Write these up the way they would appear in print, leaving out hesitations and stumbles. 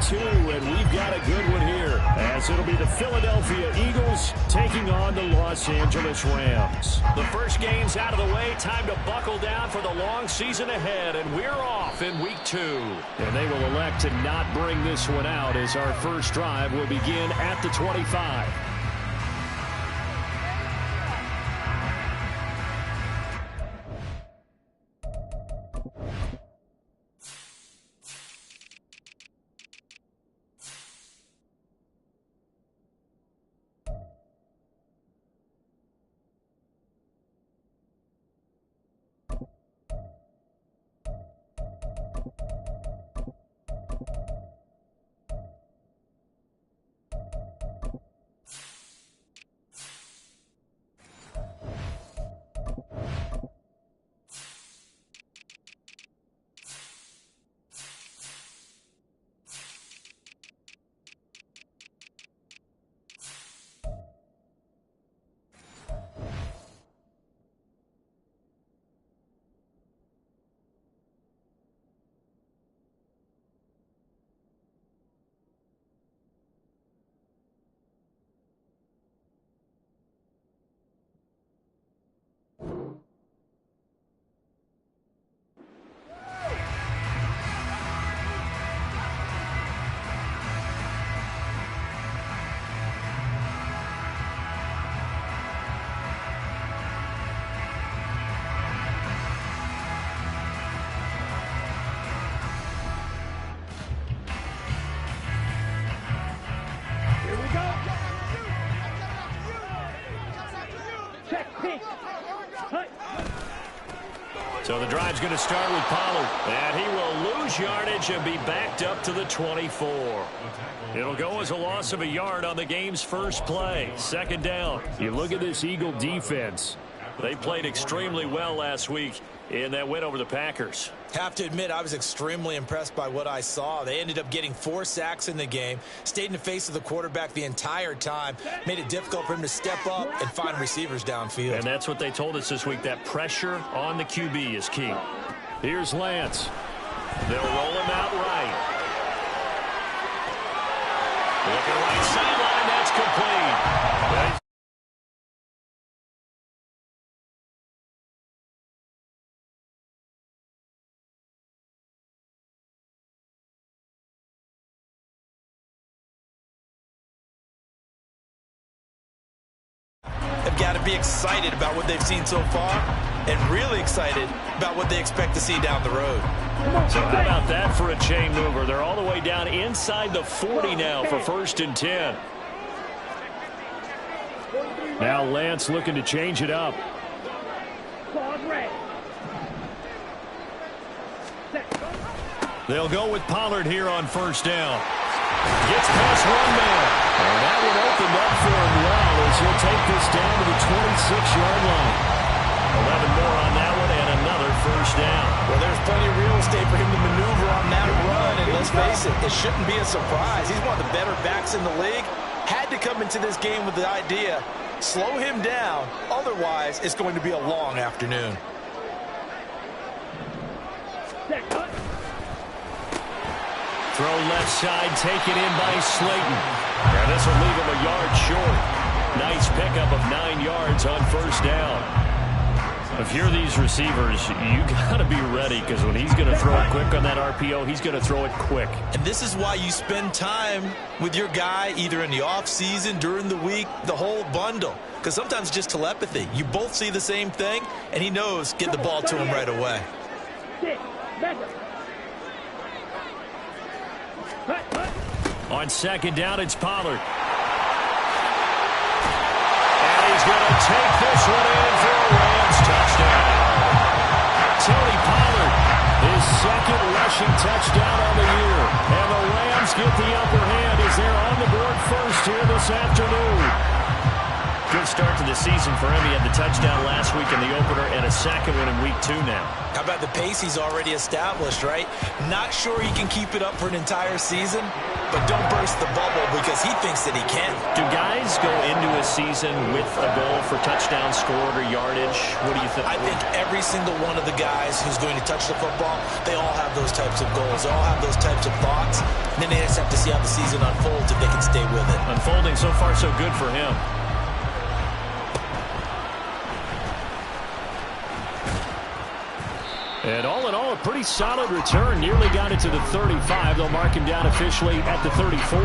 2, and we've got a good one here, as it'll be the Philadelphia Eagles taking on the Los Angeles Rams. The first game's out of the way. Time to buckle down for the long season ahead, and we're off in week 2. And they will elect to not bring this one out, as our first drive will begin at the 25. So the drive's going to start with Pollard, and he will lose yardage and be backed up to the 24. It'll go as a loss of a yard on the game's first play. Second down. You look at this Eagle defense. They played extremely well last week in that win over the Packers. Have to admit, I was extremely impressed by what I saw. They ended up getting 4 sacks in the game, stayed in the face of the quarterback the entire time, made it difficult for him to step up and find receivers downfield. And that's what they told us this week, that pressure on the QB is key. Here's Lance. They'll roll him out right. Looking right sideline, that's complete. Have got to be excited about what they've seen so far and really excited about what they expect to see down the road. So how about that for a chain mover? They're all the way down inside the 40 now for 1st and 10. Now Lance looking to change it up. They'll go with Pollard here on 1st down. Gets past one man. And that one opened up for him well as he'll take this down to the 26-yard line. 11 more on that one and another 1st down. Well, there's plenty of real estate for him to maneuver on that run. And let's face it, it shouldn't be a surprise. He's one of the better backs in the league. Had to come into this game with the idea, slow him down. Otherwise, it's going to be a long afternoon. Throw left side, taken in by Slayton. And this will leave him a yard short. Nice pickup of 9 yards on 1st down. If you're these receivers, you got to be ready, because when he's going to throw it quick on that RPO, he's going to throw it quick. And this is why you spend time with your guy either in the offseason, during the week, the whole bundle. Because sometimes it's just telepathy. You both see the same thing, and he knows get the ball to him right away. On 2nd down, it's Pollard. And he's going to take this one in for a Rams touchdown. Tony Pollard, his 2nd rushing touchdown on the year. And the Rams get the upper hand as they're on the board first here this afternoon. nice start to the season for him. He had the touchdown last week in the opener and a second one in week 2 now. How about the pace he's already established, right? Not sure he can keep it up for an entire season, but don't burst the bubble because he thinks that he can. Do guys go into a season with a goal for touchdown scored or yardage? What do you think? I think every single one of the guys who's going to touch the football, they all have those types of goals. They all have those types of thoughts. And then they just have to see how the season unfolds if they can stay with it. Unfolding so far so good for him. And all in all, a pretty solid return. Nearly got it to the 35. They'll mark him down officially at the 34.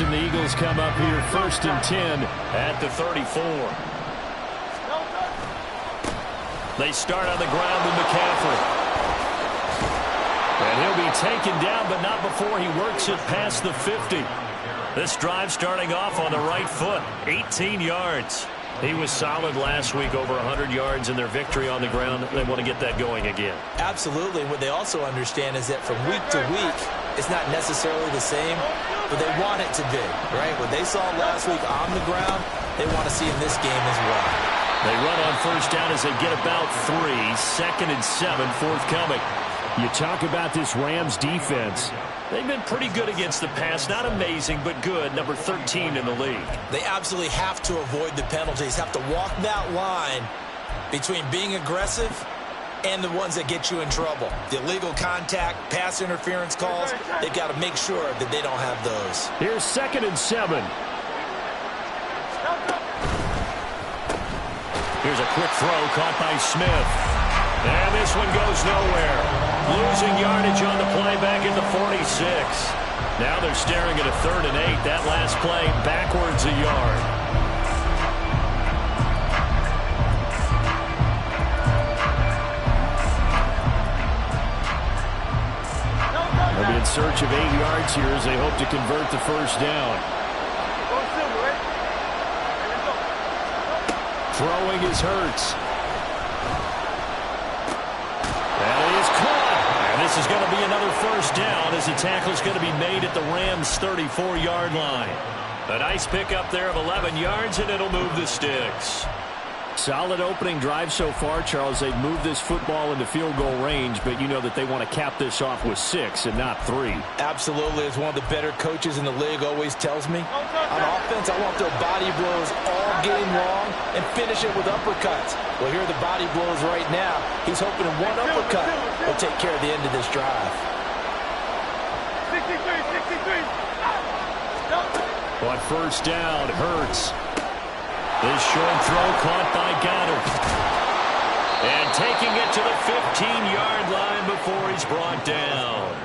And the Eagles come up here 1st and 10 at the 34. They start on the ground with McCaffrey. And he'll be taken down, but not before he works it past the 50. This drive starting off on the right foot, 18 yards. He was solid last week, over 100 yards in their victory on the ground. They want to get that going again. Absolutely. What they also understand is that from week to week, it's not necessarily the same, but they want it to be, right? What they saw last week on the ground, they want to see in this game as well. They run on first down as they get about 3. 2nd and 7 forthcoming. You talk about this Rams defense. They've been pretty good against the pass. Not amazing, but good. Number 13 in the league. They absolutely have to avoid the penalties, have to walk that line between being aggressive and the ones that get you in trouble. The illegal contact, pass interference calls, they've got to make sure that they don't have those. Here's 2nd and 7. Here's a quick throw caught by Smith. And this one goes nowhere. Losing yardage on the play back at the 46. Now they're staring at a 3rd and 8. That last play backwards a yard. They'll be in search of 8 yards here as they hope to convert the first down. Throwing is Hurts. And it is caught. And this is going to be another first down as the tackle is going to be made at the Rams' 34-yard line. A nice pickup there of 11 yards, and it'll move the sticks. Solid opening drive so far, Charles. They've moved this football into field goal range, but you know that they want to cap this off with 6 and not 3. Absolutely. As one of the better coaches in the league always tells me, on offense, I want their body blows all game long and finish it with uppercuts. Well, here are the body blows right now. He's hoping in one uppercut will take care of the end of this drive. 63. On first down, Hurts. This short throw caught by Goddard. And taking it to the 15-yard line before he's brought down.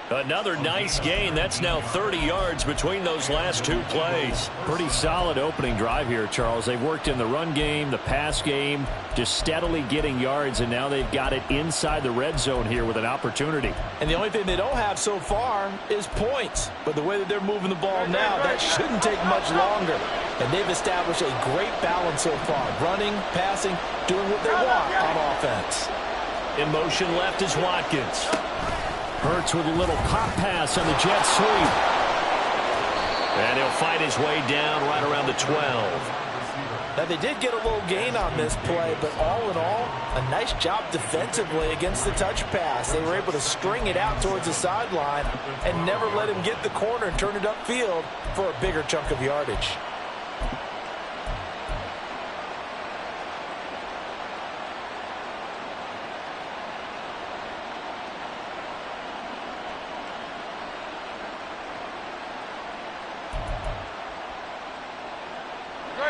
Another nice gain. That's now 30 yards between those last 2 plays. Pretty solid opening drive here, Charles. They've worked in the run game, the pass game, just steadily getting yards, and now they've got it inside the red zone here with an opportunity. And the only thing they don't have so far is points. But the way that they're moving the ball now, that shouldn't take much longer. And they've established a great balance so far. Running, passing, doing what they want on offense. In motion left is Watkins. Hurts with a little pop pass on the jet sweep. And he'll fight his way down right around the 12. Now, they did get a little gain on this play, but all in all, a nice job defensively against the touch pass. They were able to string it out towards the sideline and never let him get the corner and turn it upfield for a bigger chunk of yardage.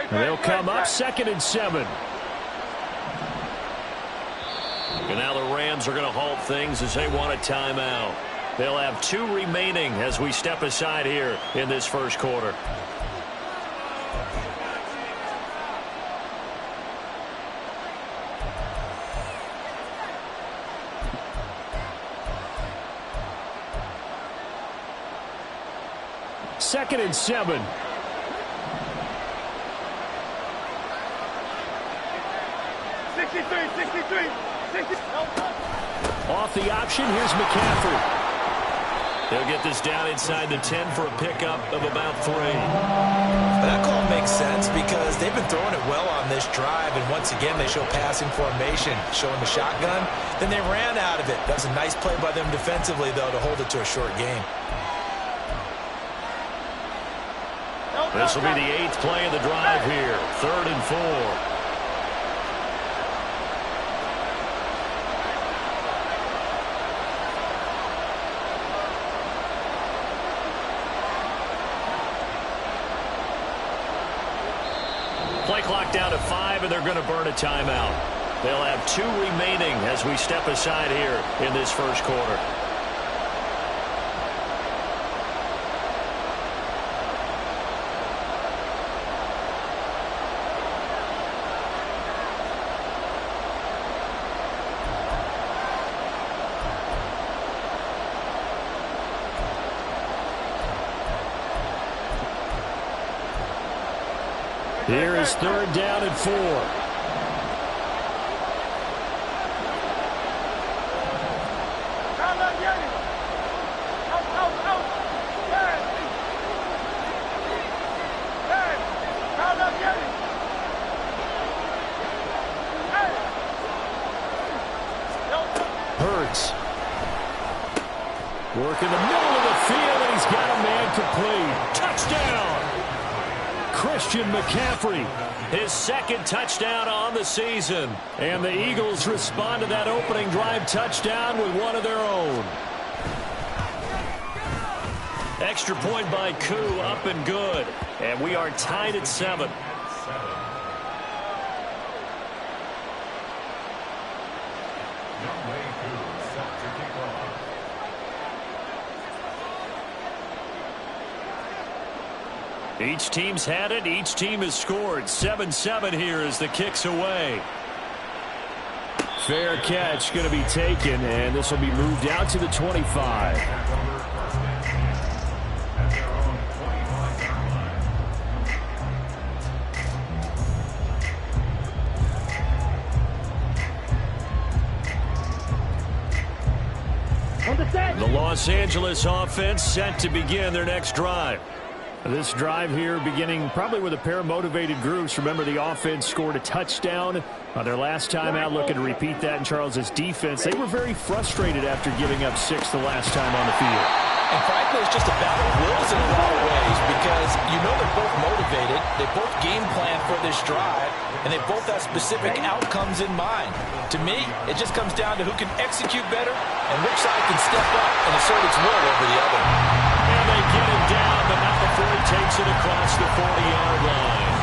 They'll come up 2nd and 7. And now the Rams are going to halt things as they want a timeout. They'll have 2 remaining as we step aside here in this first quarter. 2nd and 7. Off the option, here's McCaffrey. They'll get this down inside the 10 for a pickup of about 3. That call makes sense because they've been throwing it well on this drive, and once again they show passing formation, showing the shotgun. Then they ran out of it. That was a nice play by them defensively, though, to hold it to a short game. This will be the 8th play of the drive here. 3rd and 4. Play clock down to 5, and they're going to burn a timeout. They'll have 2 remaining as we step aside here in this first quarter. Here is 3rd down and 4. Hurts. Work in the middle of the field, and he's got a man complete. Touchdown! Christian McCaffrey, his 2nd touchdown on the season. And the Eagles respond to that opening drive touchdown with one of their own. Extra point by Koo, up and good. And we are tied at 7. Each team's had it. Each team has scored. 7-7 here as the kick's away. Fair catch going to be taken, and this will be moved out to the 25. The Los Angeles offense set to begin their next drive. This drive here beginning probably with a pair of motivated groups. Remember, the offense scored a touchdown their last time out, looking to repeat that in Charles's defense. They were very frustrated after giving up 6 the last time on the field. And frankly, it's just a battle of wills in a lot of ways because you know they're both motivated. They both game plan for this drive, and they both have specific outcomes in mind. To me, it just comes down to who can execute better and which side can step up and assert its will over the other. And they get him down, but not before he takes it across the 40-yard line.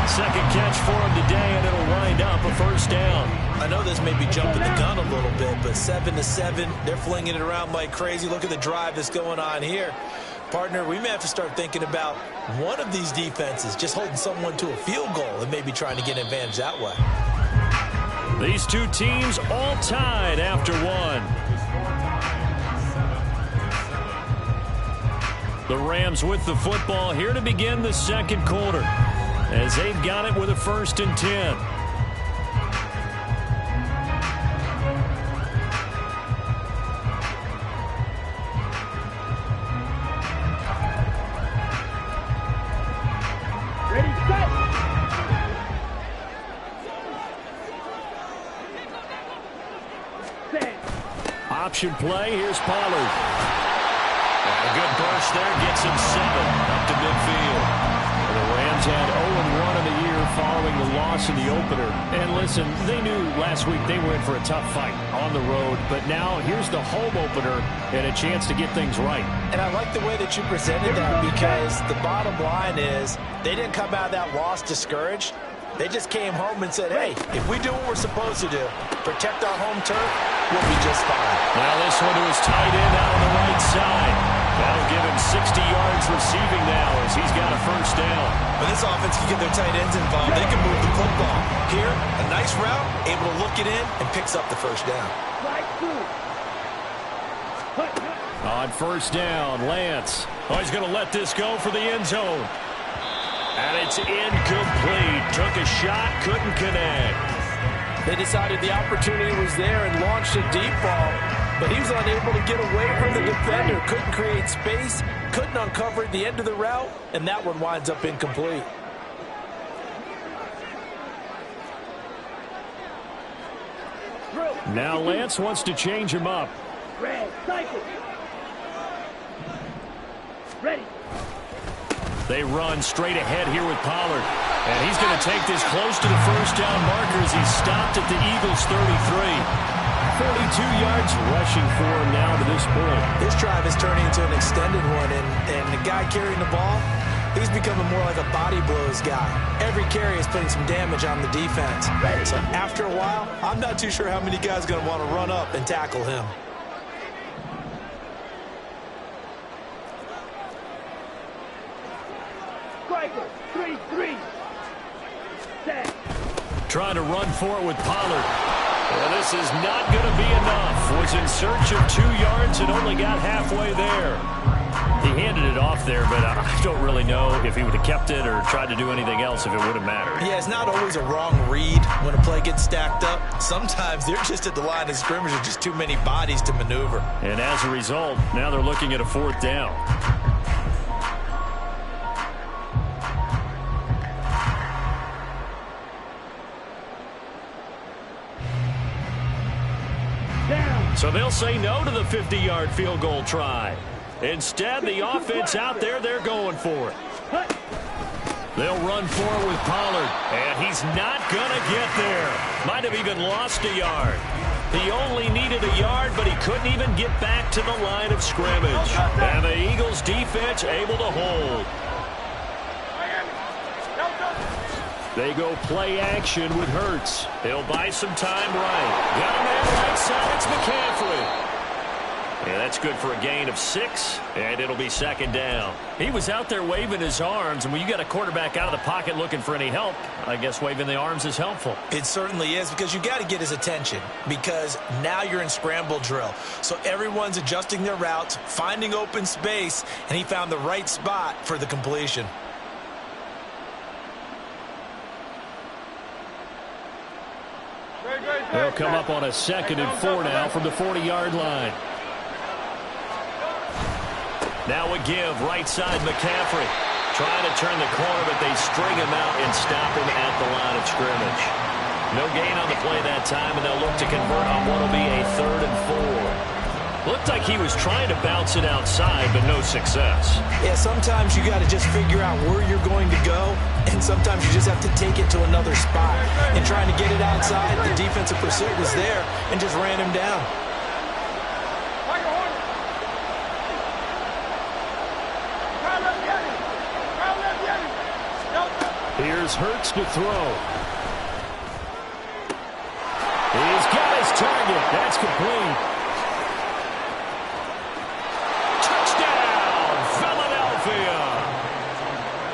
2nd catch for him today, and it'll wind up a 1st down. I know this may be jumping the gun a little bit, but 7-7, they're flinging it around like crazy. Look at the drive that's going on here. Partner, we may have to start thinking about one of these defenses just holding someone to a field goal and maybe trying to get an advantage that way. These two teams all tied after 1. The Rams with the football here to begin the 2nd quarter as they've got it with a 1st and 10. Ready, set. Option play. Here's Pollard. A good burst there. Gets him 7 up to midfield. And the Rams had 0-1 in the year following the loss in the opener. And listen, they knew last week they were in for a tough fight on the road. But now here's the home opener and a chance to get things right. And I like the way that you presented that because the bottom line is they didn't come out of that loss discouraged. They just came home and said, hey, if we do what we're supposed to do, protect our home turf, we'll be just fine. Now this one to his tight end out on the right side. That'll give him 60 yards receiving now as he's got a 1st down. When this offense can get their tight ends involved, they can move the football. Here, a nice route, able to look it in, and picks up the 1st down. On first down, Lance. Oh, he's going to let this go for the end zone. And it's incomplete. Took a shot, couldn't connect. They decided the opportunity was there and launched a deep ball, but he was unable to get away from the defender. Couldn't create space, couldn't uncover the end of the route, and that one winds up incomplete. Now Lance wants to change him up. Red, cycle. Ready. They run straight ahead here with Pollard. And he's going to take this close to the first down marker as he's stopped at the Eagles' 33. 42 yards rushing for him now to this point. This drive is turning into an extended one, and the guy carrying the ball, he's becoming more like a body blows guy. Every carry is putting some damage on the defense. So after a while, I'm not too sure how many guys are going to want to run up and tackle him. Striker, 3-3. Set. Trying to run for it with Pollard. Well, this is not going to be enough. Was in search of 2 yards and only got halfway there. He handed it off there, but I don't really know if he would have kept it or tried to do anything else if it would have mattered. Yeah, it's not always a wrong read when a play gets stacked up. Sometimes they're just at the line of scrimmage with just too many bodies to maneuver. And as a result, now they're looking at a 4th down. So they'll say no to the 50-yard field goal try. Instead, the offense out there, they're going for it. They'll run for it with Pollard, and he's not going to get there. Might have even lost a yard. He only needed a yard, but he couldn't even get back to the line of scrimmage. And the Eagles' defense able to hold. They go play action with Hurts. He'll buy some time right. Got a man right side. It's McCaffrey. Yeah, that's good for a gain of 6, and it'll be 2nd down. He was out there waving his arms, and when you got a quarterback out of the pocket looking for any help, I guess waving the arms is helpful. It certainly is, because you got to get his attention, because now you're in scramble drill. So everyone's adjusting their routes, finding open space, and he found the right spot for the completion. They'll come up on a 2nd and 4 now from the 40-yard line. Now a give, right side McCaffrey. Trying to turn the corner, but they string him out and stop him at the line of scrimmage. No gain on the play that time, and they'll look to convert on what will be a 3rd and 4. Looked like he was trying to bounce it outside, but no success. Yeah, sometimes you got to just figure out where you're going to go, and sometimes you just have to take it to another spot. And trying to get it outside, the defensive pursuit was there and just ran him down. Here's Hurts to throw. He's got his target. That's complete.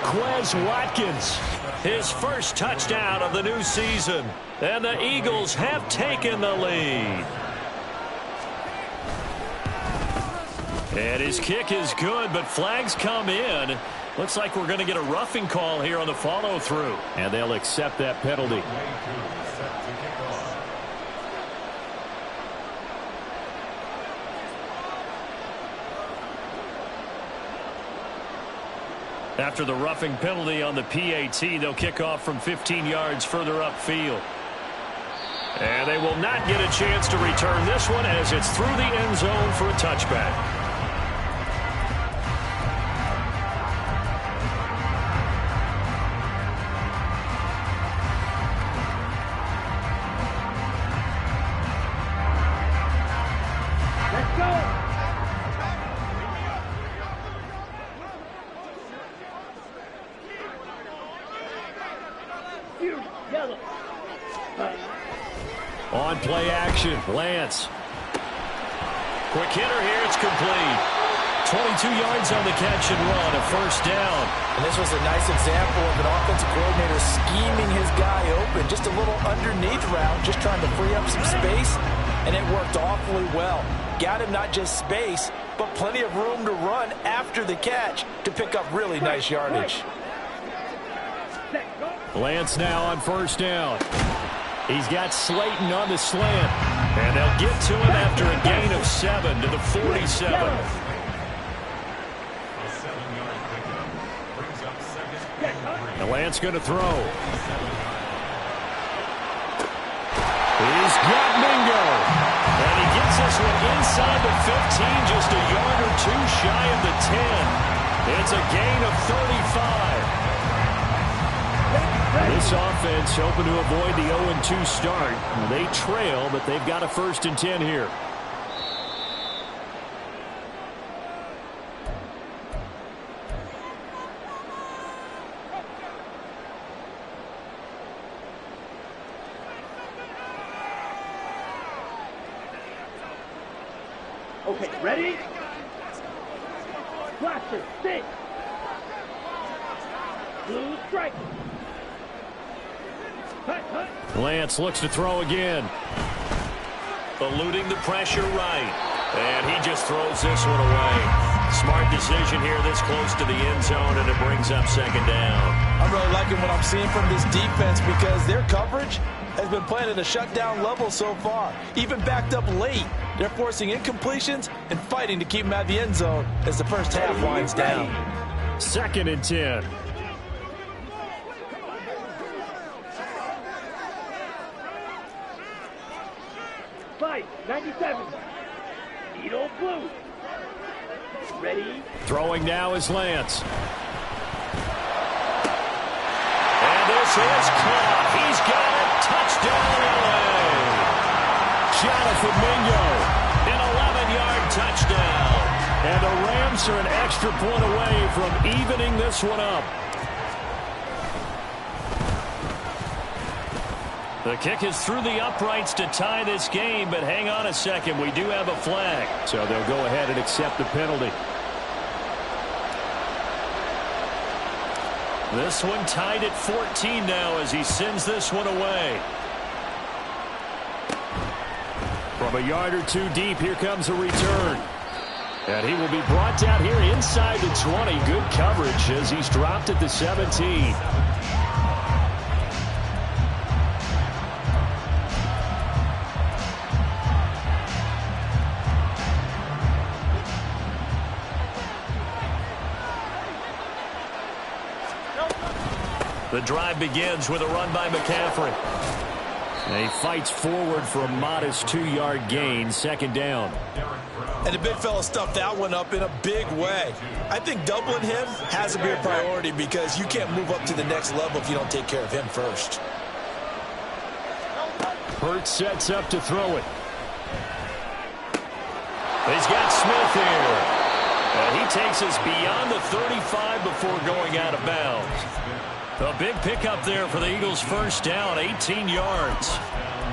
Quez Watkins, his first touchdown of the new season. And the Eagles have taken the lead. And his kick is good, but flags come in. Looks like we're going to get a roughing call here on the follow-through. And they'll accept that penalty. After the roughing penalty on the PAT, they'll kick off from 15 yards further upfield. And they will not get a chance to return this one as it's through the end zone for a touchback. On play action, Lance. Quick hitter here, it's complete. 22 yards on the catch and run, a first down. And this was a nice example of an offensive coordinator scheming his guy open. Just a little underneath route, just trying to free up some space, and it worked awfully well. Got him not just space, but plenty of room to run after the catch to pick up really nice yardage. Lance now on first down. He's got Slayton on the slant. And they'll get to him after a gain of 7 to the 47. And Lance going to throw. He's got Mingo. And he gets this one inside the 15, just a yard or two shy of the 10. It's a gain of 35. This offense hoping to avoid the 0-2 start. They trail, but they've got a 1st and 10 here. Okay, ready? Blaster, 6. Blue striker. Lance looks to throw again. Eluding the pressure right. And he just throws this one away. Smart decision here this close to the end zone, and it brings up 2nd down. I'm really liking what I'm seeing from this defense because their coverage has been playing at a shutdown level so far. Even backed up late, they're forcing incompletions and fighting to keep them out of the end zone as the first half winds down. 2nd and 10. Fight, 97. Needle blue. Ready? Throwing now is Lance. And this is caught. He's got it. Touchdown, LA. Jonathan Mingo, an 11-yard touchdown. And the Rams are an extra point away from evening this one up. The kick is through the uprights to tie this game, but hang on a second. We do have a flag. So they'll go ahead and accept the penalty. This one tied at 14 now as he sends this one away. From a yard or two deep, here comes a return. And he will be brought down here inside the 20. Good coverage as he's dropped at the 17. The drive begins with a run by McCaffrey. And he fights forward for a modest 2-yard gain, 2nd down. And the big fella stuffed that one up in a big way. I think doubling him has to be a priority because you can't move up to the next level if you don't take care of him first. Hurts sets up to throw it. He's got Smith here. And he takes us beyond the 35 before going out of bounds. A big pickup there for the Eagles' 1st down, 18 yards.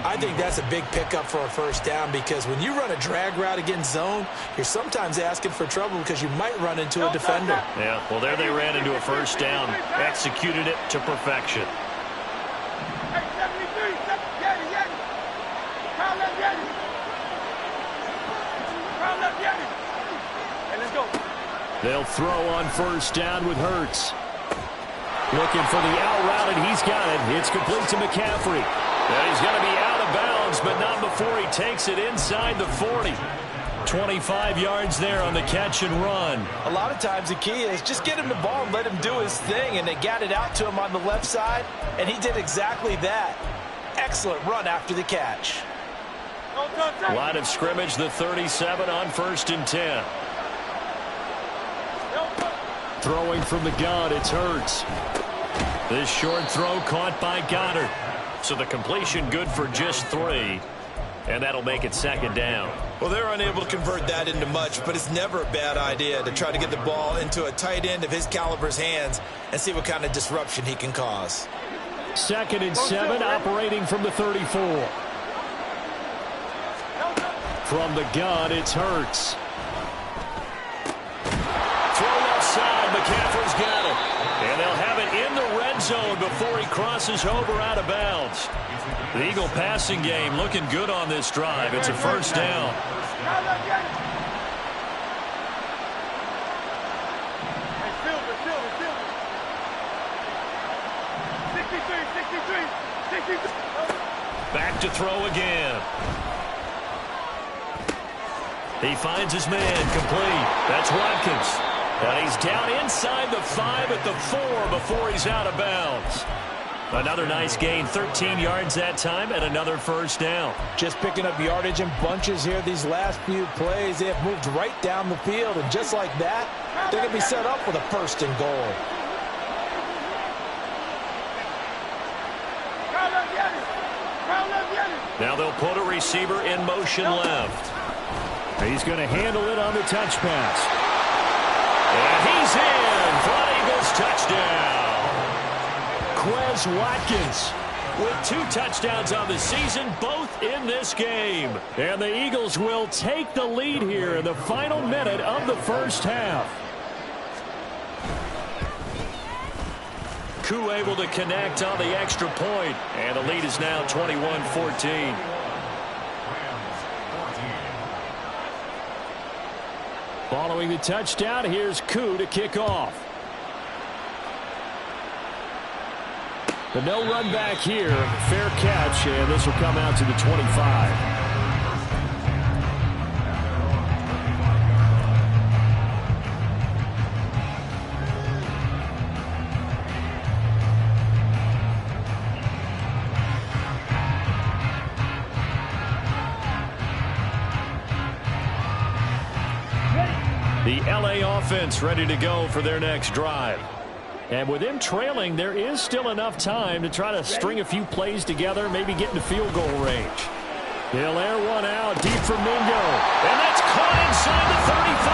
I think that's a big pickup for a 1st down because when you run a drag route against zone, you're sometimes asking for trouble because you might run into a defender. Yeah, well, there they ran into a 1st down, executed it to perfection. Hey, 73, Yeti. Call up Yeti. Hey, let's go. They'll throw on 1st down with Hurts. Looking for the out route, and he's got it. It's complete to McCaffrey. And he's going to be out of bounds, but not before he takes it inside the 40. 25 yards there on the catch and run. A lot of times the key is just get him the ball and let him do his thing, and they got it out to him on the left side, and he did exactly that. Excellent run after the catch. Line of scrimmage, the 37 on 1st and 10. Throwing from the gun, it's Hurts. This short throw caught by Goddard. So the completion good for just 3. And that'll make it 2nd down. Well, they're unable to convert that into much, but it's never a bad idea to try to get the ball into a tight end of his caliber's hands and see what kind of disruption he can cause. 2nd and 7, operating from the 34. From the gun, it's Hurts. Throw left side, McCaffrey's got it. And they'll have it in the red zone before he crosses over out of bounds. The Eagle passing game looking good on this drive. It's a 1st down. Back to throw again. He finds his man complete. That's Watkins. And he's down inside the 5 at the 4 before he's out of bounds. Another nice gain, 13 yards that time, and another first down. Just picking up yardage in bunches here these last few plays. They have moved right down the field, and just like that, they're going to be set up with a first and goal. Now they'll put a receiver in motion left. He's going to handle it on the touch pass. And he's in for an Eagles touchdown. Quez Watkins with 2 touchdowns on the season, both in this game. And the Eagles will take the lead here in the final minute of the first half. Koo able to connect on the extra point, and the lead is now 21-14. Following the touchdown, here's Koo to kick off. But no run back here. Fair catch, and this will come out to the 25. The LA offense ready to go for their next drive. And with them trailing, there is still enough time to try to string a few plays together, maybe get into field goal range. He'll air one out deep for Mingo. And that's caught inside the 35.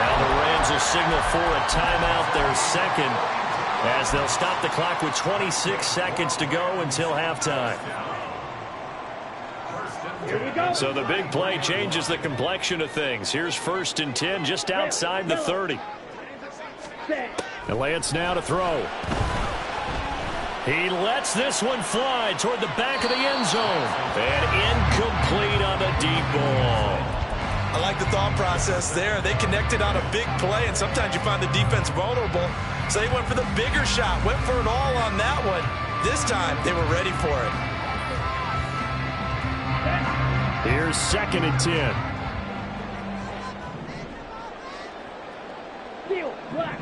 Now the Rams will signal for a timeout, their second, as they'll stop the clock with 26 seconds to go until halftime. So the big play changes the complexion of things. Here's 1st and 10 just outside the 30. And Lance now to throw. He lets this one fly toward the back of the end zone. And incomplete on the deep ball. I like the thought process there. They connected on a big play, and sometimes you find the defense vulnerable. So they went for the bigger shot, went for it all on that one. This time, they were ready for it. Here's 2nd and 10. Steel, black.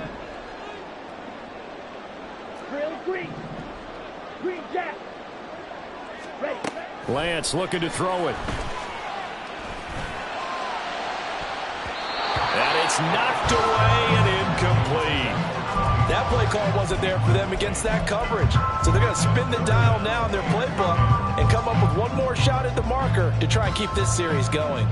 Grill, green. Green jack. Ready. Lance looking to throw it. And it's knocked away and incomplete. That play call wasn't there for them against that coverage. So they're going to spin the dial now in their playbook and come up with one more shot at the marker to try and keep this series going.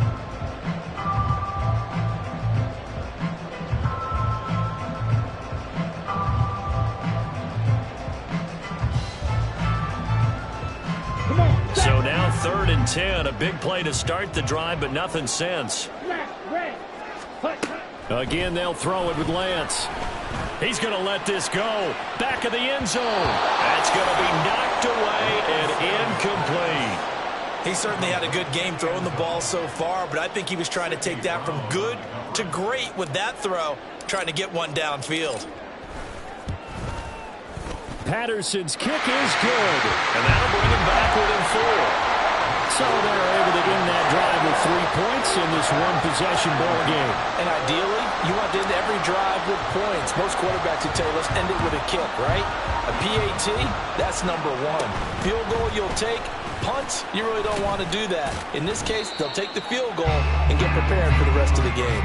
So now 3rd and 10, a big play to start the drive, but nothing since. Again, they'll throw it with Lance. He's going to let this go. Back of the end zone. That's going to be knocked away and incomplete. He certainly had a good game throwing the ball so far, but I think he was trying to take that from good to great with that throw, trying to get one downfield. Patterson's kick is good. And that'll bring him back within 4. So they're able to end that drive with 3 points in this one-possession ball game. And ideally, you want to end every drive with points. Most quarterbacks would tell you, let's end it with a kick, right? A PAT, that's number 1. Field goal you'll take. Punts, you really don't want to do that. In this case, they'll take the field goal and get prepared for the rest of the game.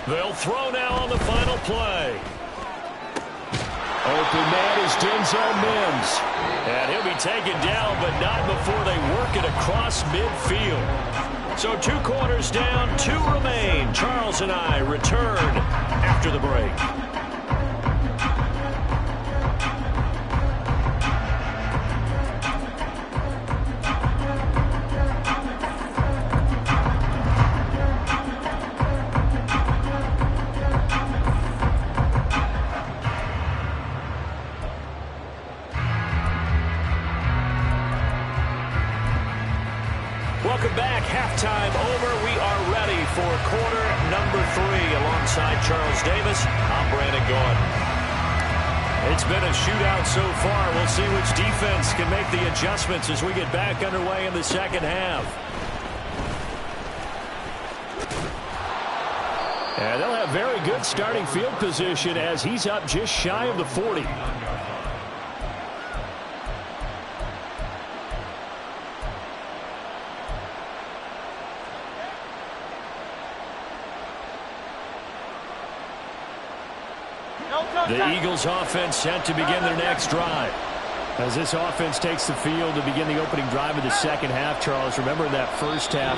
They'll throw now on the final play. Open man is Denzel Mims. And he'll be taken down, but not before they work it across midfield. So 2 quarters down, 2 remain. Charles and I return after the break. Welcome back. Halftime over. We are ready for quarter number 3. Alongside Charles Davis, I'm Brandon Gordon. It's been a shootout so far. We'll see which defense can make the adjustments as we get back underway in the second half. And they'll have very good starting field position as he's up just shy of the 40. The Eagles offense set to begin their next drive. As this offense takes the field to begin the opening drive of the second half, Charles, remember that first half,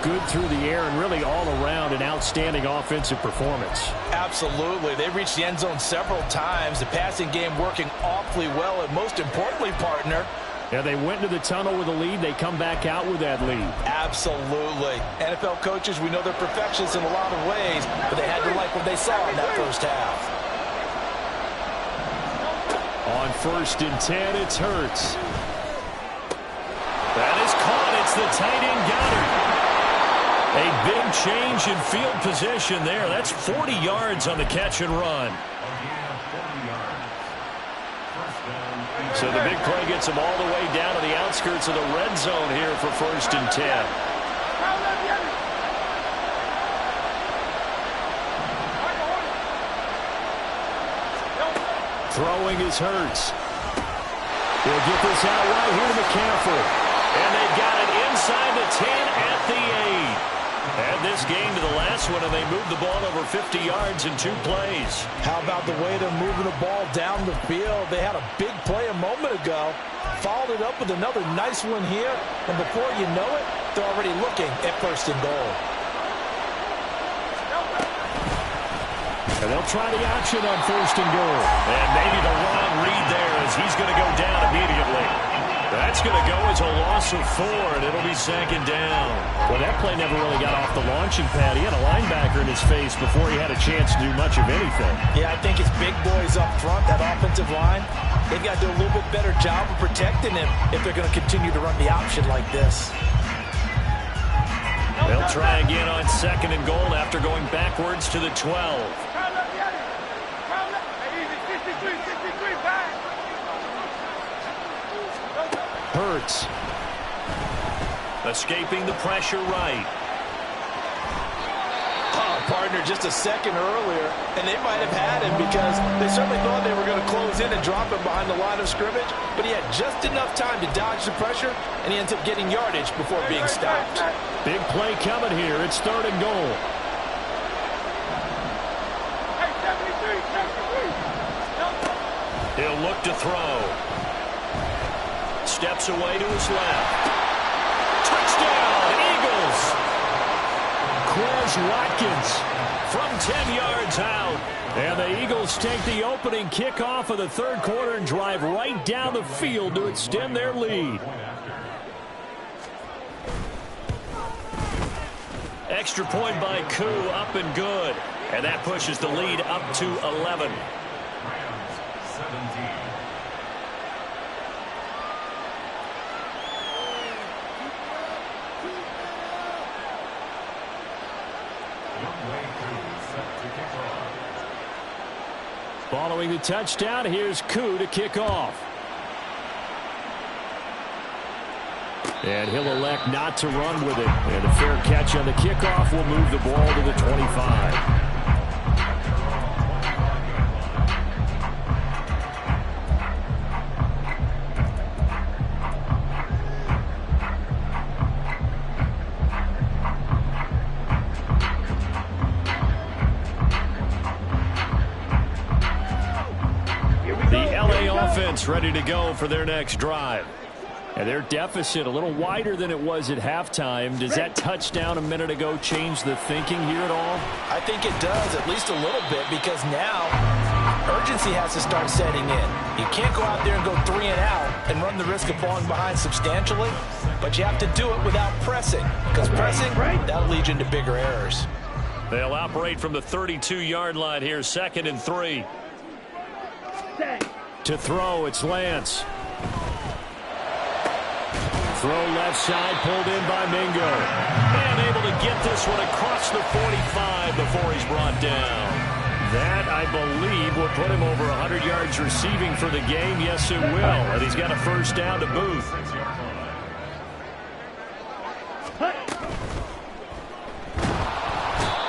good through the air and really all around an outstanding offensive performance. Absolutely. They reached the end zone several times. The passing game working awfully well, and most importantly, partner, yeah, they went into the tunnel with a lead. They come back out with that lead. Absolutely. NFL coaches, we know they're perfectionists in a lot of ways, but they had to like what they saw in that first half. On 1st and 10, it's Hurts. That is caught. It's the tight end Goddard. A big change in field position there. That's 40 yards on the catch and run. So the big play gets them all the way down to the outskirts of the red zone here for 1st and 10. Throwing is Hurts. He'll get this out right here to McCaffrey. And they got it inside the 10 at the 8. Add this game to the last one, and they moved the ball over 50 yards in 2 plays. How about the way they're moving the ball down the field? They had a big play a moment ago. Followed it up with another nice one here. And before you know it, they're already looking at 1st and goal. And they'll try the option on 1st and goal. And maybe the wrong read there as he's going to go down immediately. That's going to go as a loss of 4, and it'll be 2nd down. Well, that play never really got off the launching pad. He had a linebacker in his face before he had a chance to do much of anything. Yeah, I think it's big boys up front, that offensive line. They've got to do a little bit better job of protecting him if they're going to continue to run the option like this. They'll try again on 2nd and goal after going backwards to the 12. Hurts. Escaping the pressure right. Oh, partner, just a second earlier, and they might have had him because they certainly thought they were going to close in and drop him behind the line of scrimmage, but he had just enough time to dodge the pressure, and he ends up getting yardage before being stopped. Big play coming here. It's 3rd and goal. He'll look to throw. Steps away to his left. Touchdown, Eagles! Quez Watkins from 10 yards out. And the Eagles take the opening kickoff of the 3rd quarter and drive right down the field to extend their lead. Extra point by Koo, up and good. And that pushes the lead up to 11. Following the touchdown, here's Koo to kick off. And he'll elect not to run with it. And a fair catch on the kickoff will move the ball to the 25. Ready to go for their next drive. And their deficit a little wider than it was at halftime. Does that touchdown a minute ago change the thinking here at all? I think it does, at least a little bit, because now urgency has to start setting in. You can't go out there and go 3 and out and run the risk of falling behind substantially, but you have to do it without pressing, because pressing, that'll lead you into bigger errors. They'll operate from the 32-yard line here, 2nd and 3. To throw, it's Lance. Throw left side, pulled in by Mingo. And able to get this one across the 45 before he's brought down. That, I believe, will put him over 100 yards receiving for the game. Yes, it will. And he's got a first down to boot.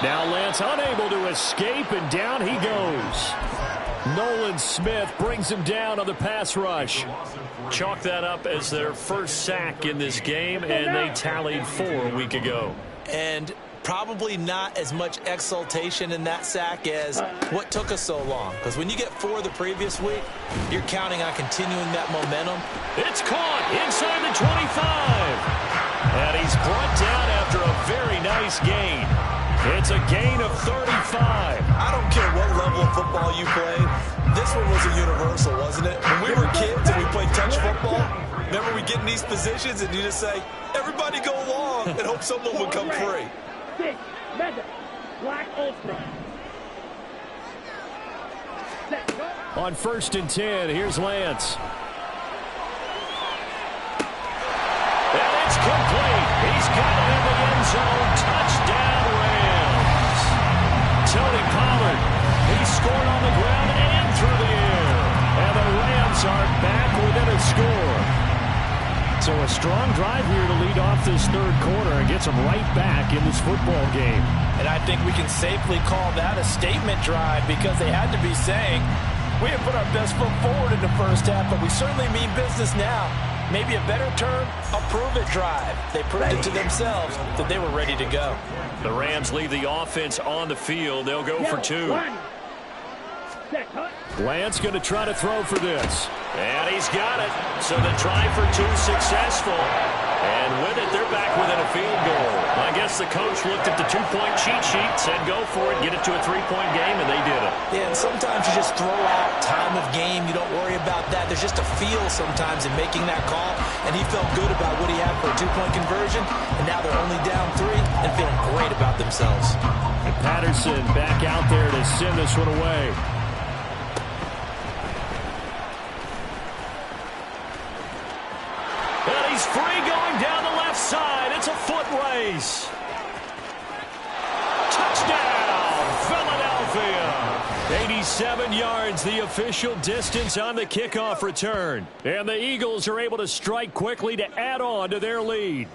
Now Lance unable to escape, and down he goes. Nolan Smith brings him down on the pass rush. Chalk that up as their first sack in this game, and they tallied 4 a week ago. And probably not as much exultation in that sack as what took us so long. Because when you get 4 the previous week, you're counting on continuing that momentum. It's caught inside the 25. And he's brought down after a very nice gain. It's a gain of 35. I don't care what level of football you played. This one was a universal, wasn't it? When we were kids and we played touch football, remember we get in these positions and you just say, everybody go along and hope someone would come free. On 1st and 10, here's Lance. And it's complete. He's got it in the end zone. Touchdown, Rams. Tony Pollard, he scored on the ground and through the air. And the Rams are back within a score. So a strong drive here to lead off this 3rd quarter and gets them right back in this football game. And I think we can safely call that a statement drive, because they had to be saying, we have put our best foot forward in the first half, but we certainly mean business now. Maybe a better term, a prove-it drive. They proved it to themselves that they were ready to go. The Rams leave the offense on the field. They'll go for 2. Lance going to try to throw for this. And he's got it. So the try for 2 successful. And with it, they're back within a field goal. I guess the coach looked at the 2-point cheat sheet, said go for it, get it to a 3-point game, and they did it. Yeah, and sometimes you just throw out time of game. You don't worry about that. There's just a feel sometimes in making that call, and he felt good about what he had for a 2-point conversion, and now they're only down 3 and feeling great about themselves. And Patterson back out there to send this one away. And he's free going down the left side. It's a foot race. Touchdown, Philadelphia. 87 yards, the official distance on the kickoff return. And the Eagles are able to strike quickly to add on to their lead.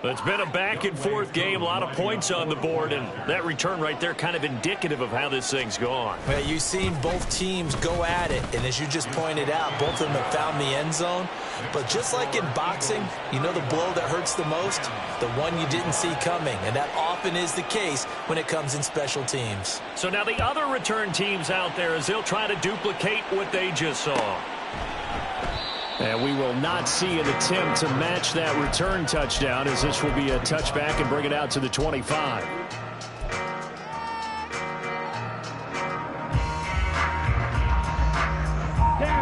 It's been a back-and-forth game, a lot of points on the board, and that return right there kind of indicative of how this thing's gone. Well, you've seen both teams go at it, and as you just pointed out, both of them have found the end zone. But just like in boxing, you know the blow that hurts the most? The one you didn't see coming, and that often is the case when it comes in special teams. So now the other return teams out there, as they'll try to duplicate what they just saw. And we will not see an attempt to match that return touchdown, as this will be a touchback and bring it out to the 25.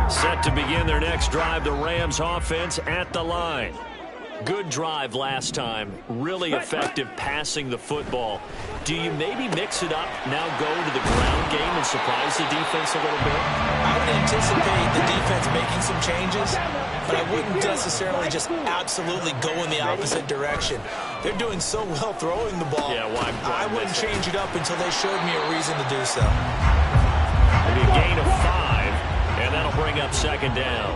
Set to begin their next drive, the Rams offense at the line. Good drive last time. Really effective passing the football. Do you maybe mix it up, now go to the ground game and surprise the defense a little bit? I would anticipate the defense making some changes, but I wouldn't necessarily just absolutely go in the opposite direction. They're doing so well throwing the ball. Yeah, why I wouldn't change it up until they showed me a reason to do so. Maybe a gain of 5, and that'll bring up 2nd down.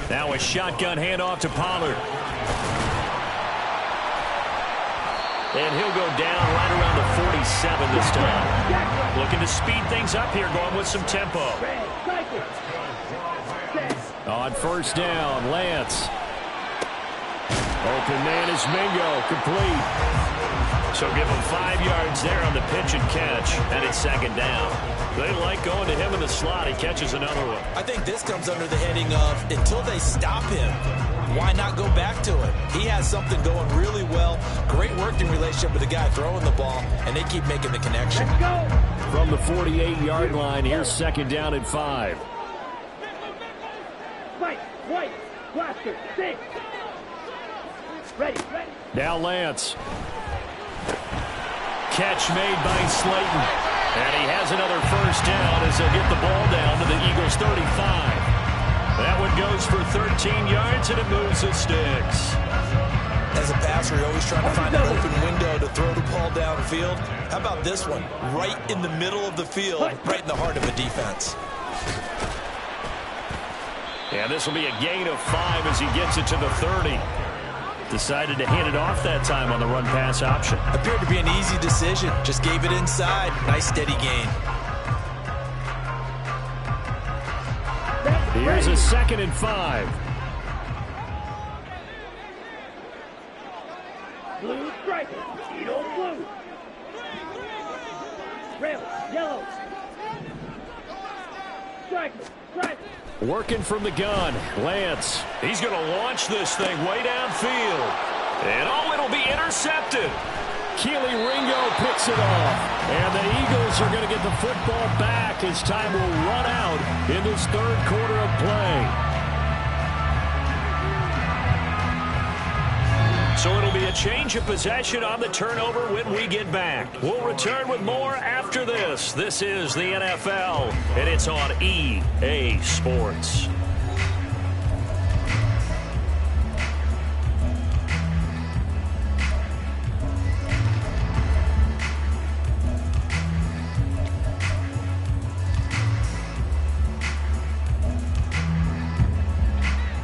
Now a shotgun handoff to Pollard. And he'll go down right around the 47 this time. Looking to speed things up here, going with some tempo. On 1st down, Lance. Open man is Mingo, complete. So give him 5 yards there on the pitch and catch, and it's second down. They like going to him in the slot. He catches another one. I think this comes under the heading of until they stop him, why not go back to it? He has something going really well. Great working relationship with the guy throwing the ball, and they keep making the connection. From the 48-yard line, here's second down and 5. White, blaster, six. Ready. Now Lance. Catch made by Slayton. And he has another first down as they'll get the ball down to the Eagles' 35. That one goes for 13 yards, and it moves the sticks. As a passer, you're always trying to find an open window to throw the ball downfield. How about this one? Right in the middle of the field, right in the heart of a defense. And this will be a gain of 5 as he gets it to the 30. Decided to hand it off that time on the run-pass option. Appeared to be an easy decision. Just gave it inside. Nice, steady gain. Here's a second and 5. Blue striker, Edo blue. Red, yellow. Striker. Working from the gun, Lance. He's going to launch this thing way downfield. And it'll be intercepted. Keely Ringo picks it off. And the Eagles are going to get the football back as time will run out in this third quarter of play. So it'll be a change of possession on the turnover when we get back. We'll return with more after this. This is the NFL, and it's on EA Sports.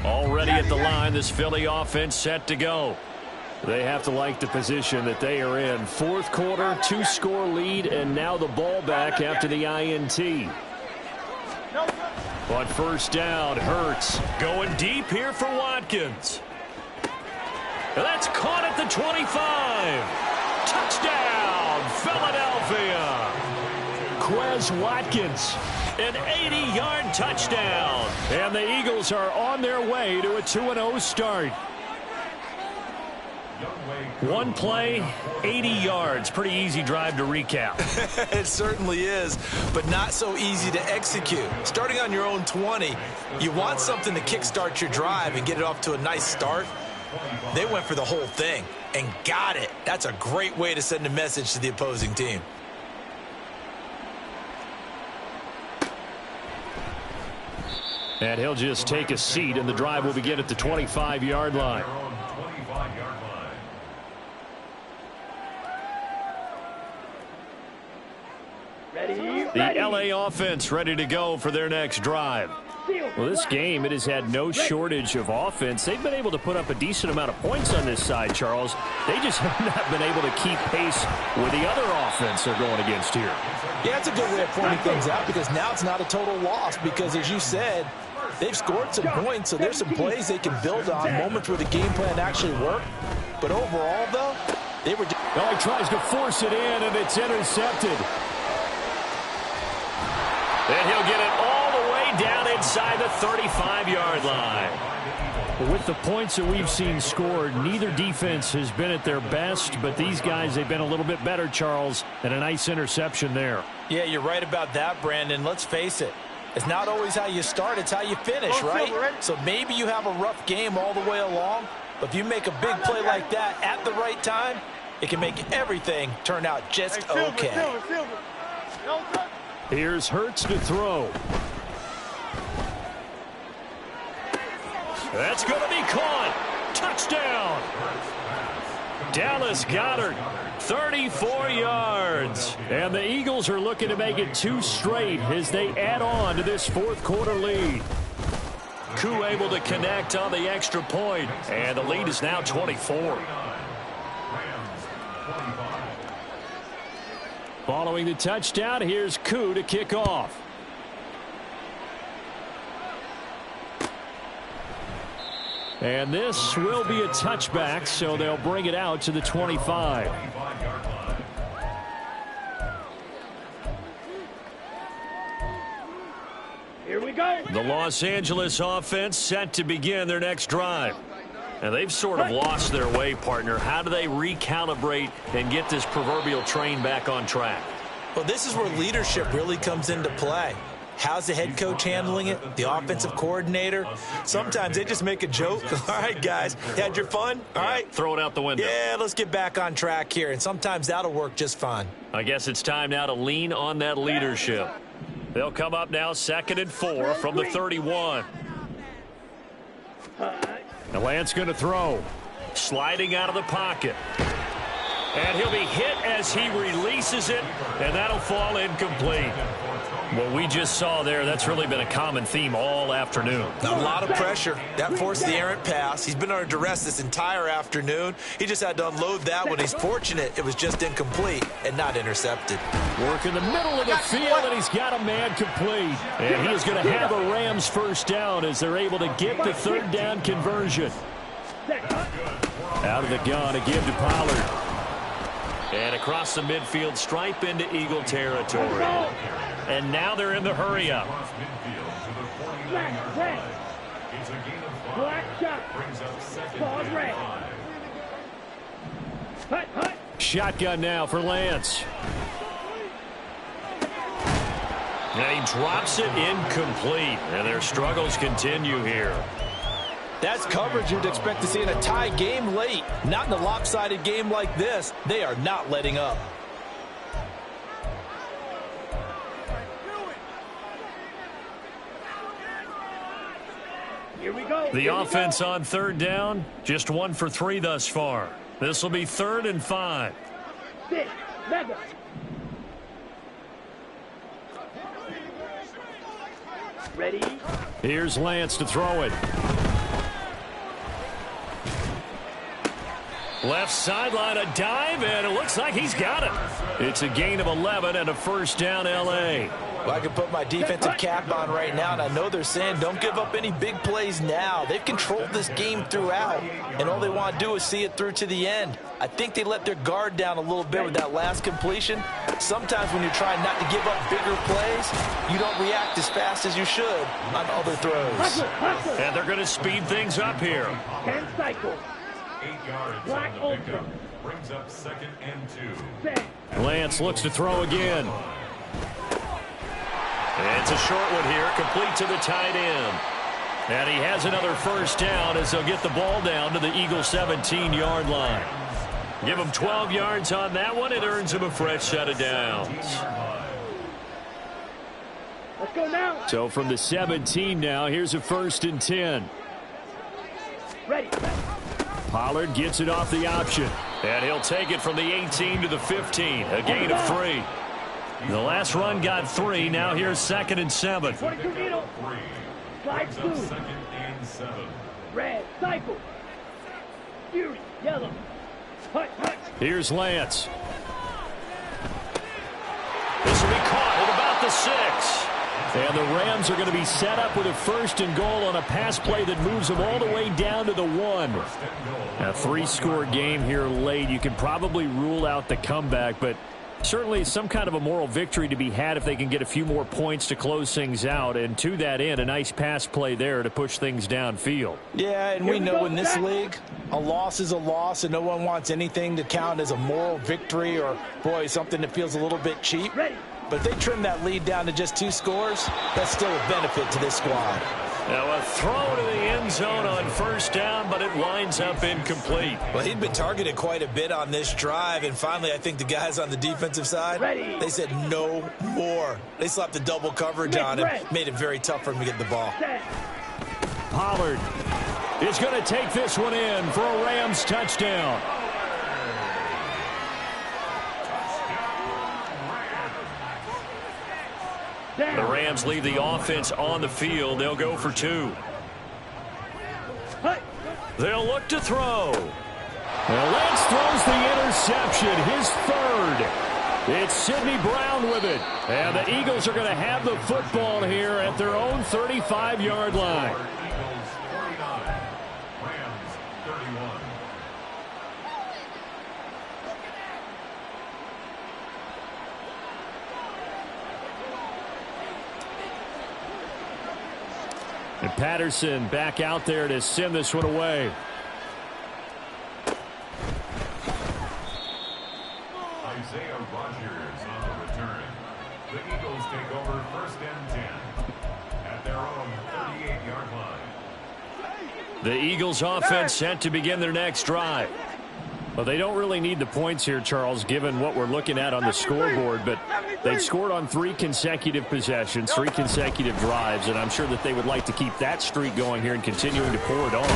Already at the line, this Philly offense set to go. They have to like the position that they are in. Fourth quarter, 2-score lead, and now the ball back after the INT. On first down, Hurts going deep here for Watkins. That's caught at the 25. Touchdown, Philadelphia. Quez Watkins, an 80-yard touchdown. And the Eagles are on their way to a 2-0 start. One play, 80 yards. Pretty easy drive to recap. It certainly is, but not so easy to execute. Starting on your own 20, you want something to kickstart your drive and get it off to a nice start. They went for the whole thing and got it. That's a great way to send a message to the opposing team. And he'll just take a seat, and the drive will begin at the 25-yard line. The LA offense ready to go for their next drive. Well, this game, it has had no shortage of offense. They've been able to put up a decent amount of points on this side, Charles. They just have not been able to keep pace with the other offense they're going against here. Yeah, it's a good way of pointing things out because now it's not a total loss because, as you said, they've scored some points, so there's some plays they can build on, moments where the game plan actually worked. But overall, though, they were... Oh, he tries to force it in, and it's intercepted. And he'll get it all the way down inside the 35-yard line. With the points that we've seen scored, neither defense has been at their best, but these guys, they've been a little bit better, Charles, and a nice interception there. Yeah, you're right about that, Brandon. Let's face it. It's not always how you start, it's how you finish, right? So maybe you have a rough game all the way along, but if you make a big play like that at the right time, it can make everything turn out just okay. Here's Hurts to throw. That's going to be caught. Touchdown. Dallas Goedert, 34 yards. And the Eagles are looking to make it 2 straight as they add on to this fourth quarter lead. Koo able to connect on the extra point, and the lead is now 24. Following the touchdown, here's Koo to kick off. And this will be a touchback, so they'll bring it out to the 25. The Los Angeles offense set to begin their next drive. And they've sort of lost their way, partner. How do they recalibrate and get this proverbial train back on track? Well, this is where leadership really comes into play. How's the head coach handling it? The offensive coordinator? Sometimes they just make a joke. All right, guys, you had your fun? All right. Throw it out the window. Yeah, let's get back on track here. And sometimes that'll work just fine. I guess it's time now to lean on that leadership. They'll come up now 2nd and 4 from the 31. And Lance going to throw. Sliding out of the pocket. And he'll be hit as he releases it, and that'll fall incomplete. What we just saw there, that's really been a common theme all afternoon. A lot of pressure. That forced the errant pass. He's been under duress this entire afternoon. He just had to unload that one. He's fortunate it was just incomplete and not intercepted. Work in the middle of the field, and he's got a man complete. And he is going to have a Rams first down as they're able to get the 3rd down conversion. Out of the gun, a give to Pollard. And across the midfield stripe into Eagle territory. And now they're in the hurry-up. Black shot. Called red. Hut, hut. Shotgun now for Lance. And he drops it incomplete. And their struggles continue here. That's coverage you'd expect to see in a tie game late. Not in a lopsided game like this. They are not letting up. Here we go. The offense on 3rd down, just 1 for 3 thus far. This will be 3rd and 5. 6, mega. Ready? Here's Lance to throw it. Left sideline, a dive, and it looks like he's got it. It's a gain of 11 and a first down, L.A. Well, I can put my defensive cap on right now, and I know they're saying don't give up any big plays now. They've controlled this game throughout, and all they want to do is see it through to the end. I think they let their guard down a little bit with that last completion. Sometimes when you're trying not to give up bigger plays, you don't react as fast as you should on other throws. And they're going to speed things up here. 10 cycles. 8 yards. Black ultra. Brings up 2nd and 2. Lance looks to throw again. And it's a short one here, complete to the tight end. And he has another first down as they'll get the ball down to the Eagles' 17-yard line. Give him 12 yards on that one. It earns him a fresh set of downs. Let's go now. So from the 17 now, here's a 1st and 10. Ready. Pollard gets it off the option. And he'll take it from the 18 to the 15. A gain of 3. The last run got 3. Now here's 2nd and 7. 22 needle. Slide through. 2nd and 7. Red. Cycle. Fury. Yellow. Hut, hut. Here's Lance. This will be caught at about the 6. And the Rams are going to be set up with a 1st and goal on a pass play that moves them all the way down to the 1. A 3-score game here late. You can probably rule out the comeback, but certainly some kind of a moral victory to be had if they can get a few more points to close things out. And to that end, a nice pass play there to push things downfield. Yeah, and we know in this league, a loss is a loss, and no one wants anything to count as a moral victory or, boy, something that feels a little bit cheap. Ready. But if they trim that lead down to just 2 scores, that's still a benefit to this squad. Now a throw to the end zone on 1st down, but it winds up incomplete. Well, he'd been targeted quite a bit on this drive, and finally I think the guys on the defensive side, Ready. they said no more. They slapped the double coverage on him, made it very tough for him to get the ball. Set. Pollard is going to take this one in for a Rams touchdown. The Rams leave the offense on the field. They'll go for 2. They'll look to throw. And Lance throws the interception, his 3rd. It's Sidney Brown with it. And the Eagles are going to have the football here at their own 35-yard line. Eagles 49. Rams 31. And Patterson back out there to send this one away. Isaiah Rodgers on the return. The Eagles take over 1st and 10 at their own 38-yard line. The Eagles offense set to begin their next drive. Well, they don't really need the points here, Charles, given what we're looking at on the scoreboard, but they've scored on 3 consecutive possessions, 3 consecutive drives, and I'm sure that they would like to keep that streak going here and continuing to pour it on.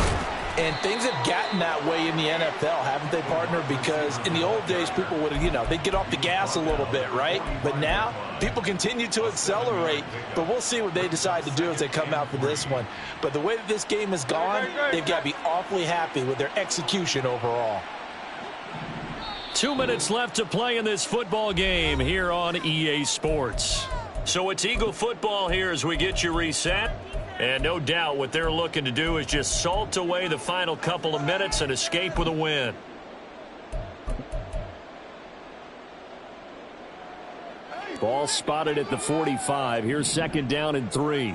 And things have gotten that way in the NFL, haven't they, partner? Because in the old days, people would, they'd get off the gas a little bit, right? But now, people continue to accelerate. But we'll see what they decide to do as they come out for this one. But the way that this game has gone, they've got to be awfully happy with their execution overall. 2 minutes left to play in this football game here on EA Sports. So it's Eagle football here as we get you reset. And no doubt what they're looking to do is just salt away the final couple of minutes and escape with a win. Ball spotted at the 45. Here's 2nd down and 3.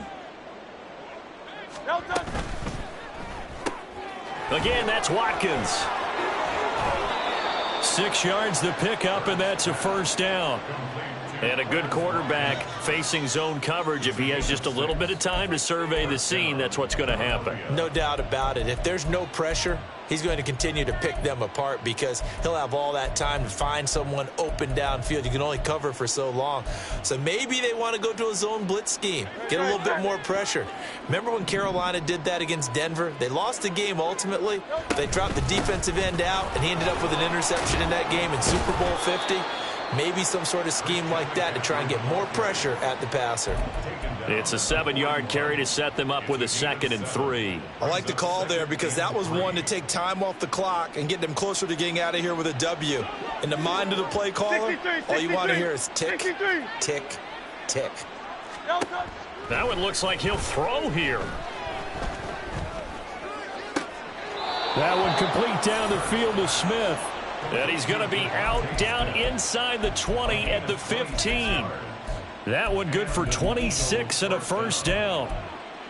Again, that's Watkins. 6 yards to pick up, and that's a 1st down. And a good quarterback facing zone coverage. If he has just a little bit of time to survey the scene, that's what's going to happen. No doubt about it. If there's no pressure, he's going to continue to pick them apart because he'll have all that time to find someone open downfield. You can only cover for so long. So maybe they want to go to a zone blitz scheme, get a little bit more pressure. Remember when Carolina did that against Denver? They lost the game ultimately. They dropped the defensive end out, and he ended up with an interception in that game in Super Bowl 50. Maybe some sort of scheme like that to try and get more pressure at the passer. It's a 7-yard carry to set them up with a 2nd and 3. I like the call there because that was one to take time off the clock and get them closer to getting out of here with a W. In the mind of the play caller, all you want to hear is tick, tick, tick. That one looks like he'll throw here. That one complete down the field to Smith. And he's going to be out down inside the 20 at the 15. That one good for 26 and a 1st down.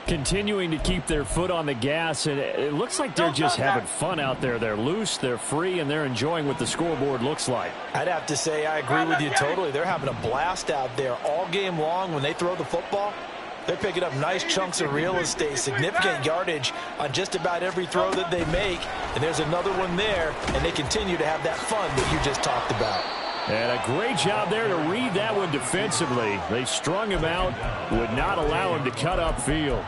Continuing to keep their foot on the gas, and it looks like they're just having fun out there. They're loose, they're free, and they're enjoying what the scoreboard looks like. I'd have to say I agree with you totally. They're having a blast out there all game long when they throw the football. They're picking up nice chunks of real estate, significant yardage on just about every throw that they make. And there's another one there, and they continue to have that fun that you just talked about. And a great job there to read that one defensively. They strung him out, would not allow him to cut upfield.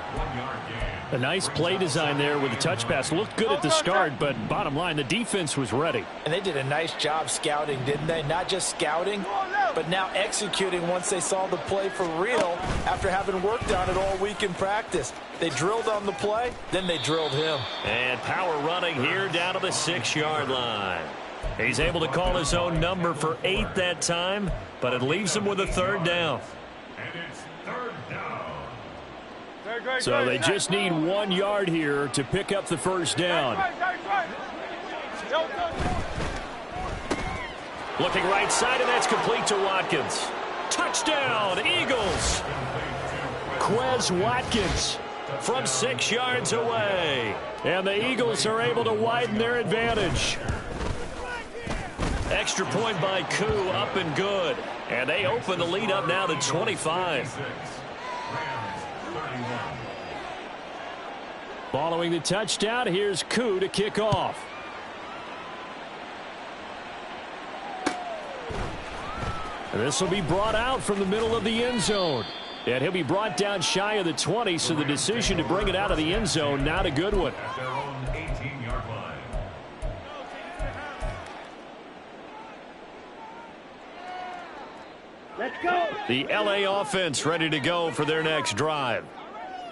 A nice play design there with the touch pass. Looked good at the start, but bottom line, the defense was ready. And they did a nice job scouting, didn't they? Not just scouting, but now executing once they saw the play for real after having worked on it all week in practice. They drilled on the play, then they drilled him. And power running here down to the 6-yard line. He's able to call his own number for 8 that time, but it leaves him with a 3rd down. And it's 3rd down. So they just need 1 yard here to pick up the 1st down. Looking right side, and that's complete to Watkins. Touchdown, Eagles! Quez Watkins from 6 yards away. And the Eagles are able to widen their advantage. Extra point by Koo, up and good. And they open the lead up now to 25. Following the touchdown, here's Koo to kick off. And this will be brought out from the middle of the end zone. And he'll be brought down shy of the 20, so the decision to bring it out of the end zone, not a good one. At their own 18-yard line. Let's go. The LA offense ready to go for their next drive.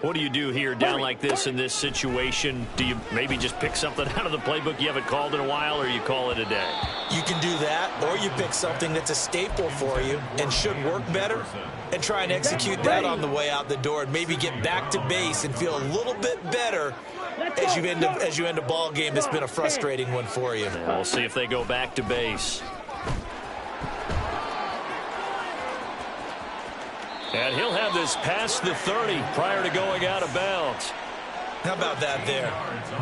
What do you do here down like this in this situation? Do you maybe just pick something out of the playbook you haven't called in a while, or you call it a day? You can do that, or you pick something that's a staple for you and should work better and try and execute that on the way out the door and maybe get back to base and feel a little bit better as you end a ball game that's been a frustrating one for you. And we'll see if they go back to base. And he'll have this past the 30 prior to going out of bounds. How about that there?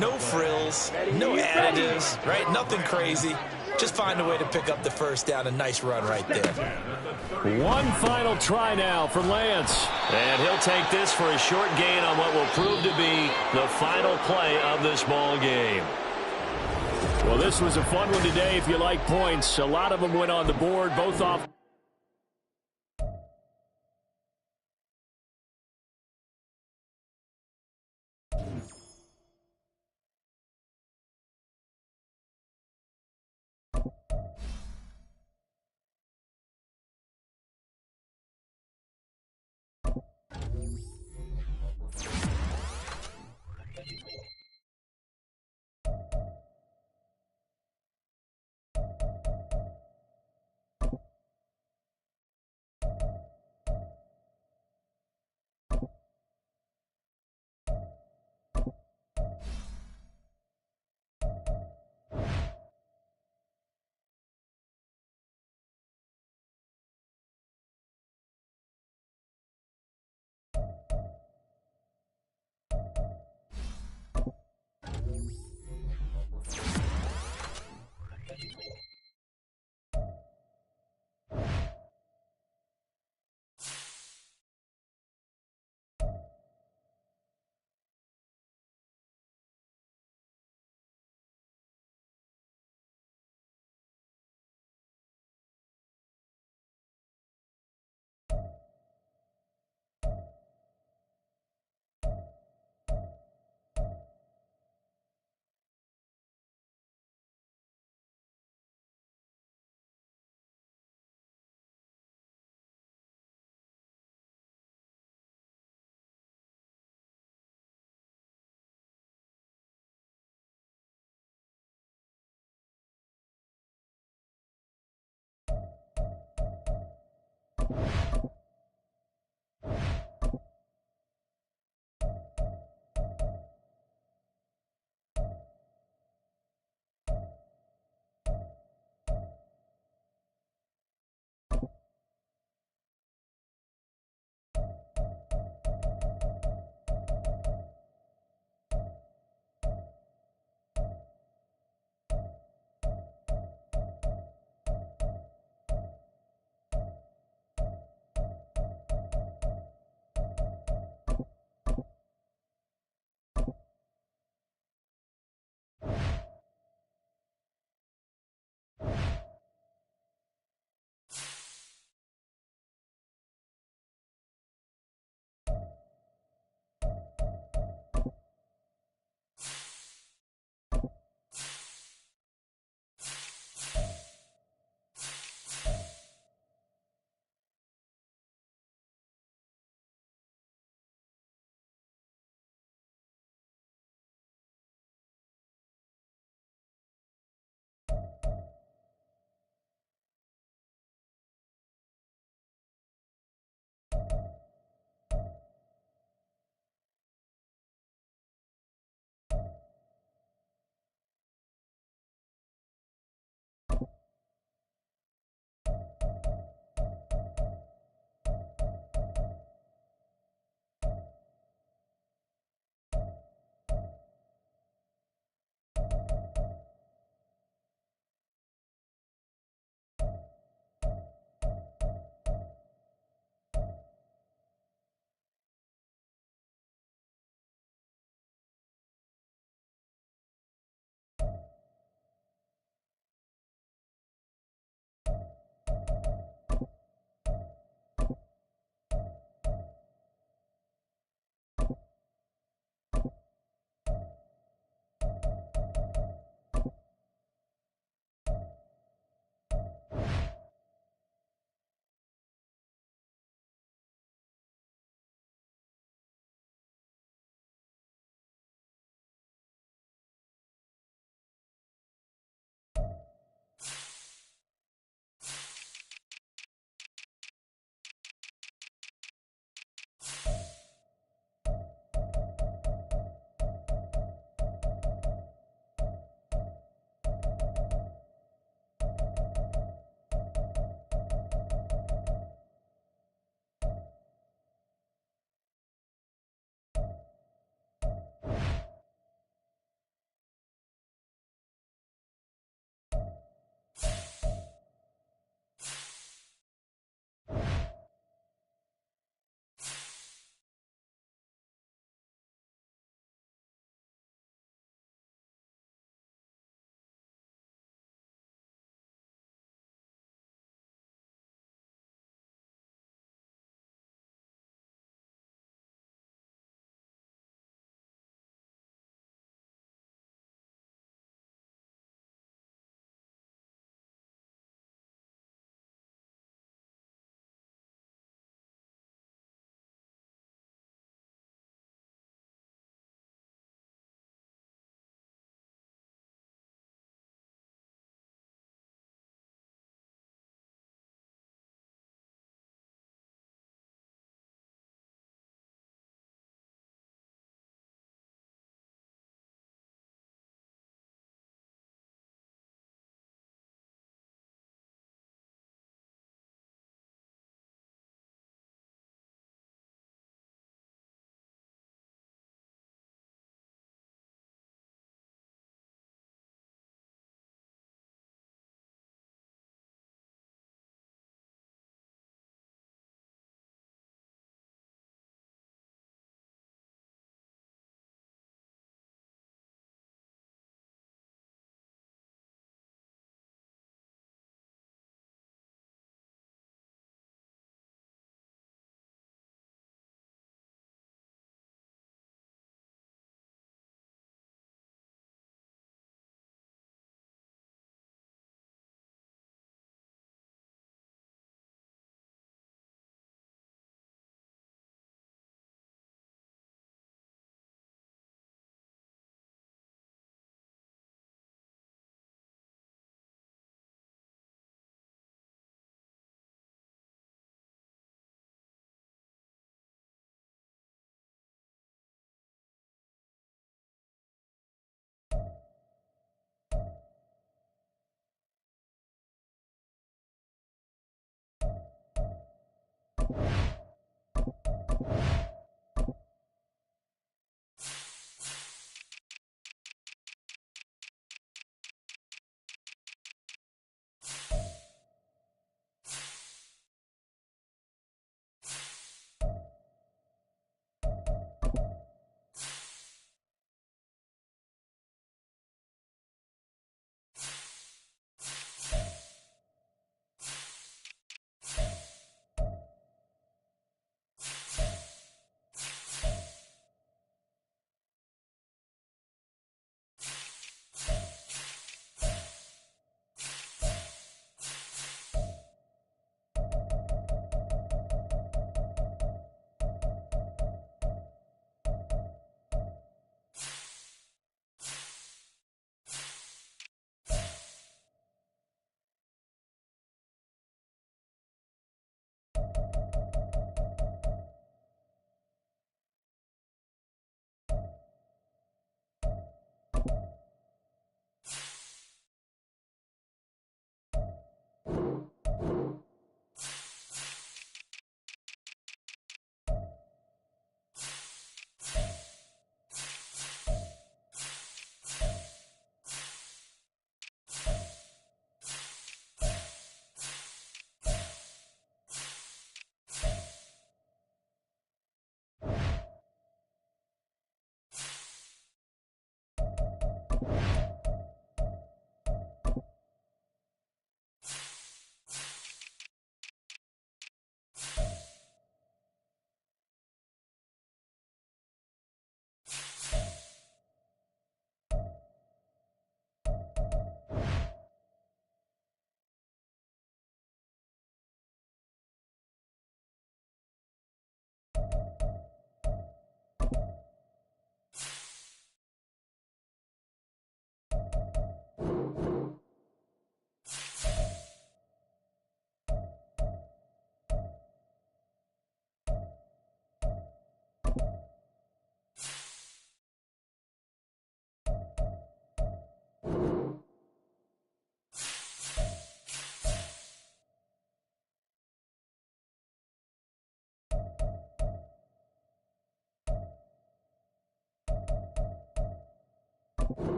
No frills, no additives, right? Nothing crazy. Just find a way to pick up the first down. A nice run right there. One final try now for Lance. And he'll take this for a short gain on what will prove to be the final play of this ball game. Well, this was a fun one today if you like points. A lot of them went on the board, both off.